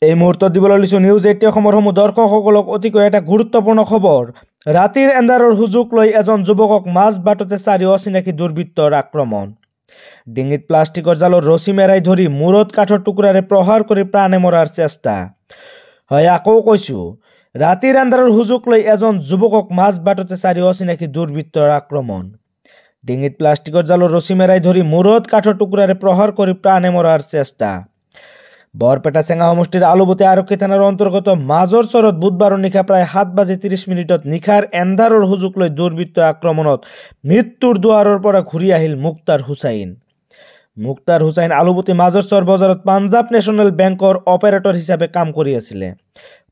এই মুহূৰ্তত দিবলৈ লৈছো নিউজ ৮ অসমৰ সমূহ দৰ্শকসকলক অতিকৈ এটা গুৰুত্বপূৰ্ণ খবৰ। ৰাতিৰ এন্ধাৰৰ সুযোগ লৈ এজন যুৱকক মাজ বাটতে চাৰি অচিনাকি দুৰ্বৃত্তৰ আক্ৰমণ। ডিঙিত প্লাষ্টিকৰ জালৰ ৰছী মেৰাই ধৰি মূৰত কাঠৰ টুকুৰাৰে প্ৰহাৰ কৰি প্ৰাণে মৰাৰ চেষ্টা। হয়, আকৌ কৈছো, ৰাতিৰ এন্ধাৰৰ সুযোগ লৈ এজন যুৱকক মাজ বাটতে চাৰি অচিনাকি দুৰ্বৃত্তৰ আক্ৰমণ। ডিঙিত প্লাষ্টিকৰ জালৰ ৰছী মেৰাই ধৰি মূৰত কাঠৰ টুকুৰাৰে প্ৰহাৰ কৰি প্ৰাণে মৰাৰ চেষ্টা। বৰপেটা চেঙা সমষ্টিৰ আলুবতী আৰক্ষী থানাৰ অন্তৰ্গত মাজৰ চৰত বুধবাৰ নিশা প্ৰায় 7:30 নিশাৰ এন্ধাৰৰ সুযোগ লৈ দুৰ্বৃত্ত আক্ৰমণত মৃত্যুৰ দুৱাৰৰ পৰা ঘূৰি আহিল মুক্তাৰ হুচাইন। মুক্তাৰ হুচাইন আলুবতী মাজৰ চৰ বজাৰত পাঞ্জাৱ নেশ্যনেল বেংকৰ অপাৰেটৰ হিচাপে কাম কৰি আছিলে।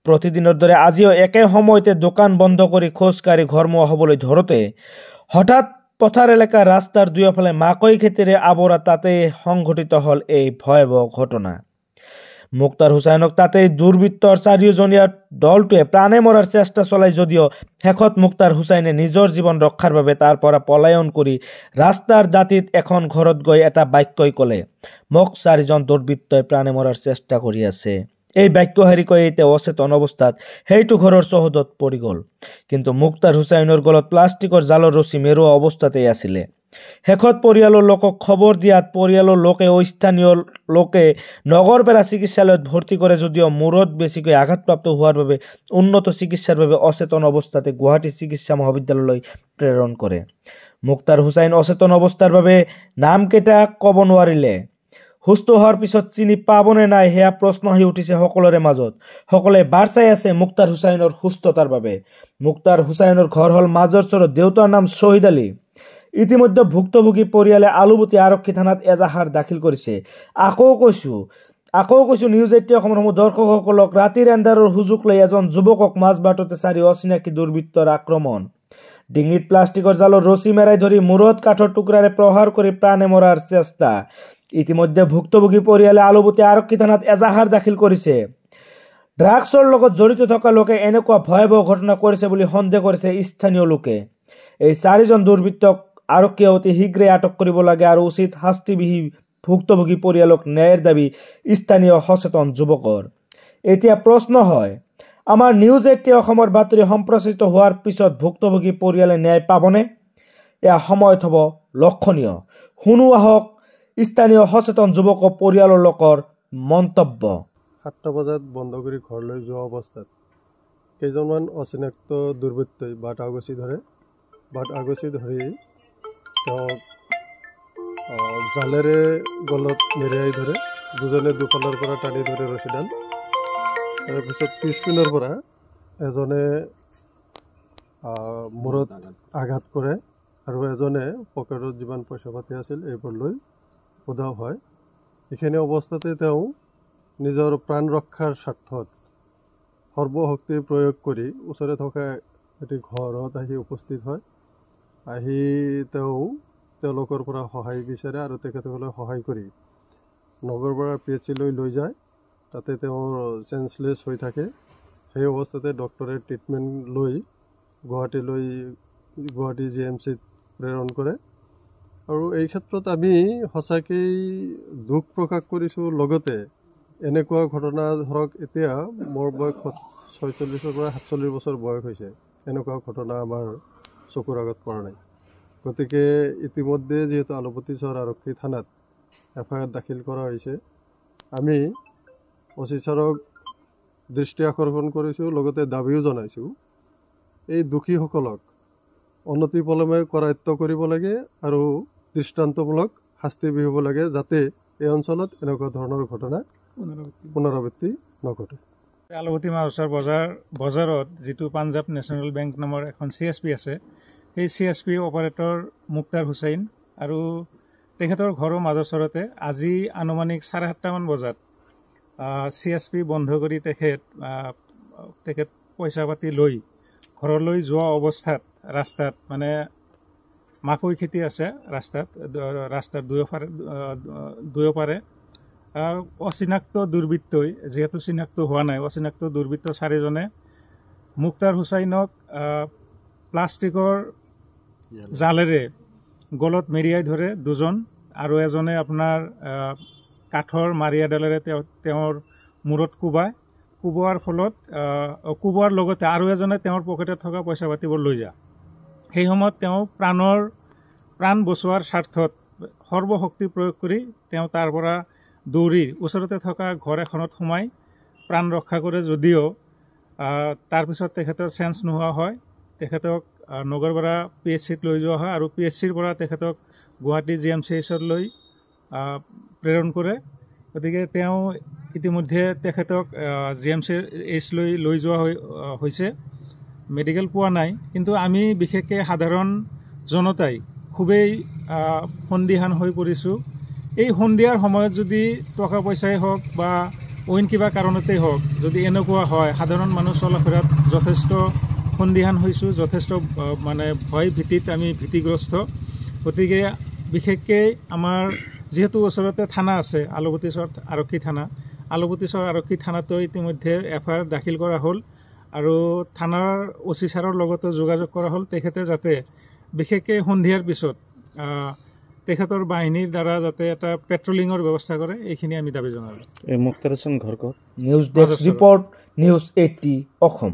প্ৰতিদিনৰ দৰে আজিও একে সময়তে দোকান বন্ধ কৰি খোজকাঢ়ি ঘৰমুৱা হ'বলৈ ধৰোতে হঠাৎ পথাৰ এলেকাৰ ৰাস্তাৰ দুয়োফালে মাকৈ খেতিৰে আৱৰা তাতেই সংঘটিত হ'ল এই ভয়াৱহ ঘটনা। মুক্তাৰ হুচাইনক তাতেই দুৰ্বৃত্তৰ চাৰিওজনীয়া দলটোৱে প্ৰাণে মৰাৰ চেষ্টা চলাই যদিও শেষত মুক্তাৰ হুচাইনে নিজৰ জীৱন ৰক্ষাৰ বাবে তাৰ পৰা পলায়ন কৰি ৰাস্তাৰ দাঁতিত এখন ঘৰত গৈ এটা বাক্যই ক'লে, মোক চাৰিজন দুৰ্বৃত্তই প্ৰাণে মৰাৰ চেষ্টা কৰি আছে। এই বাক্যহাৰী কৈ তেওঁ অচেতন অৱস্থাত সেইটো ঘৰৰ চৌহদত পৰি গ'ল। কিন্তু মুক্তাৰ হুচাইনৰ গলত প্লাষ্টিকৰ জালৰ ৰছী মেৰুৱা অৱস্থাতেই আছিলে। শেষত পৰিয়ালৰ লোকক খবৰ দিয়াত পৰিয়ালৰ লোকে স্থানীয় লোকে নগৰপেৰা চিকিৎসালয়ত ভৰ্তি কৰে যদিও মূৰত বেছিকৈ আঘাতপ্ৰাপ্ত হোৱাৰ বাবে উন্নত চিকিৎসাৰ বাবে অচেতন অৱস্থাতে গুৱাহাটী চিকিৎসা মহাবিদ্যালয়লৈ প্ৰেৰণ কৰে। মুক্তাৰ হুচাইন অচেতন অৱস্থাৰ বাবে নামকেইটা ক'ব নোৱাৰিলে। সুস্থ হোৱাৰ পিছত চিনি পাবনে নাই সেয়া প্ৰশ্ন আহি উঠিছে সকলোৰে মাজত। সকলোৱে বাৰ চাই আছে মুক্তাৰ হুচাইনৰ সুস্থতাৰ বাবে। মুক্তাৰ হুচাইনৰ ঘৰ হ'ল মাজৰ চৰত। দেউতাৰ নাম শ্বহীদ আলী। ইতিমধ্যে ভুক্তভোগী পৰিয়ালে আলুবতী আৰক্ষী থানাত এজাহাৰ দাখিল কৰিছে। আকৌ কৈছো নিউজ ৮ অসমৰ সমূহ দৰ্শকসকলক, ৰাতিৰ এন্ধাৰৰ সুযোগ লৈ এজন যুৱকক মাজ বাটতে চাৰি অচিনাকি দুৰ্বৃত্তৰ আক্ৰমণ। ডিঙিত প্লাষ্টিকৰ জালৰ ৰছী মেৰাই ধৰি মূৰত কাঠৰ টুকুৰাৰে প্ৰহাৰ কৰি প্ৰাণে মৰাৰ চেষ্টা। ইতিমধ্যে ভুক্তভোগী পৰিয়ালে আলুবতী আৰক্ষী থানাত এজাহাৰ দাখিল কৰিছে। ড্ৰাগছৰ লগত জড়িত থকা লোকে এনেকুৱা ভয়াৱহ ঘটনা কৰিছে বুলি সন্দেহ কৰিছে স্থানীয় লোকে। এই চাৰিজন দুৰ্বৃত্তক আৰক্ষীয়ে অতি শীঘ্ৰে আটক কৰিব লাগে আৰু উচিত শাস্তিবিহীন ভুক্তভোগী পৰিয়ালক ন্যায়ৰ দাবী স্থানীয় সচেতন যুৱকৰ। এতিয়া প্ৰশ্ন হয়, আমাৰ নিউজ ৮ অসমৰ বাতৰি সম্প্ৰচাৰিত হোৱাৰ পিছত ভুক্তভোগী পৰিয়ালে ন্যায় পাবনে? এয়া সময়ত হ'ব লক্ষণীয়। শুনো আহক স্থানীয় সচেতন যুৱক ও পৰিয়ালৰ লোকৰ মন্তব্য। 7টা বজাত বন্ধ কৰি ঘৰলৈ যোৱা অৱস্থাত কেইজনমান অচিনাক্ত দুৰ্বৃত্তই বাট আগচি ধৰি তেওঁক জালেৰে গলত মেৰিয়াই ধৰে। দুজনে দুফালৰ পৰা টানি ধৰে ৰছীডাল। তাৰপিছত পিছপিনৰ পৰা এজনে মূৰত আঘাত কৰে আৰু এজনে পকেটত যিমান পইচা পাতি আছিল এইবোৰ লৈ উধাও হয়। এইখিনি অৱস্থাতে তেওঁ নিজৰ প্ৰাণ ৰক্ষাৰ স্বাৰ্থত সৰ্বশক্তি প্ৰয়োগ কৰি ওচৰে থকা এটি ঘৰত আহি উপস্থিত হয়। আহি তেওঁলোকৰ পৰা সহায় বিচাৰে আৰু তেখেতসকলে সহায় কৰি নগৰপৰা PHC-লৈ লৈ যায়। তাতে তেওঁৰ চেঞ্চলেছ হৈ থাকে। সেই অৱস্থাতে ডক্টৰে ট্ৰিটমেণ্ট লৈ গুৱাহাটী GMC-ত প্ৰেৰণ কৰে। আৰু এই ক্ষেত্ৰত আমি সঁচাকেই দুখ প্ৰকাশ কৰিছোঁ। লগতে এনেকুৱা ঘটনা, ধৰক এতিয়া মোৰ বয়স 46-ৰ পৰা 47 বছৰ বয়স হৈছে, এনেকুৱা ঘটনা আমাৰ চকুৰ আগত পৰা নাই। গতিকে ইতিমধ্যে যিহেতু আলুবতী চৰ আৰক্ষী থানাত FIR দাখিল কৰা হৈছে, আমি OC ছাৰক দৃষ্টি আকৰ্ষণ কৰিছোঁ, লগতে দাবীও জনাইছোঁ এই দোষীসকলক অনতিপলমে কৰায়ত্ব কৰিব লাগে আৰু দৃষ্টান্তমূলক শাস্তি বিহিব লাগে, যাতে এই অঞ্চলত এনেকুৱা ধৰণৰ ঘটনা পুনৰাবৃত্তি নঘটে। আলুবতী মাজৰ বজাৰত যিটো পাঞ্জাৱ নেশ্যনেল বেংক নামৰ এখন CSP আছে, সেই CSP অপাৰেটৰ মুক্তাৰ হুচাইন আৰু তেখেতৰ ঘৰৰ মাজৰ চৰতে আজি আনুমানিক 7:30 বজাত CSP বন্ধ কৰি তেখেত পইচা পাতি লৈ ঘৰলৈ যোৱা অৱস্থাত ৰাস্তাত মানে মাকৈ খেতি আছে, ৰাস্তাৰ দুয়োপাৰে অচিনাক্ত দুৰ্বৃত্তই, যিহেতু চিনাক্ত হোৱা নাই, অচিনাক্ত দুৰ্বৃত্ত চাৰিজনে মুক্তাৰ হুচাইনক প্লাষ্টিকৰ জালেৰে গলত মেৰিয়াই ধৰে দুজন, আৰু এজনে আপোনাৰ কাঠৰ মাৰিয়াডালেৰে তেওঁৰ মূৰত কোবায় কোবোৱাৰ ফলত কোবোৱাৰ লগতে আৰু এজনে তেওঁৰ পকেটত থকা পইচা পাতিবোৰ লৈ যায়। সেই সময়ত তেওঁ প্ৰাণ বচোৱাৰ স্বাৰ্থত সৰ্বশক্তি প্ৰয়োগ কৰি তেওঁ তাৰ পৰা দৌৰি ওচৰতে থকা ঘৰ এখনত সোমাই প্ৰাণ ৰক্ষা কৰে, যদিও তাৰপিছত তেখেতৰ চেঞ্চ নোহোৱা হয়। তেখেতক নগৰপাৰা PHCত লৈ যোৱা হয় আৰু PHCৰ পৰা তেখেতক গুৱাহাটী GMCHলৈ প্ৰেৰণ কৰে। গতিকে তেওঁ ইতিমধ্যে তেখেতক GMCHলৈ লৈ যোৱা হৈছে। মেডিকেল পোৱা নাই, কিন্তু আমি বিশেষকৈ সাধাৰণ জনতাই খুবেই সন্দিহান হৈ পৰিছোঁ। এই সন্ধিয়াৰ সময়ত যদি টকা পইচাই হওক বা অইন কিবা কাৰণতেই হওক, যদি এনেকুৱা হয়, সাধাৰণ মানুহ চলাফেৰাত যথেষ্ট সন্দিহান হৈছোঁ, যথেষ্ট মানে ভয় ভীতিত আমি ভীতিগ্ৰস্ত। গতিকে বিশেষকৈ আমাৰ যিহেতু ওচৰতে থানা আছে, আলুপতিচৰ আৰক্ষী থানা, আলুপতিচৰ আৰক্ষী থানাতো ইতিমধ্যে FIR দাখিল কৰা হ'ল আৰু থানাৰ OC ছাৰৰ লগতো যোগাযোগ কৰা হ'ল। তেখেতে যাতে বিশেষকৈ সন্ধিয়াৰ পিছত তেখেতৰ বাহিনীৰ দ্বাৰা যাতে এটা পেট্ৰলিঙৰ ব্যৱস্থা কৰে, এইখিনি আমি দাবী জনালোঁ। News desk report, news 80 Assam.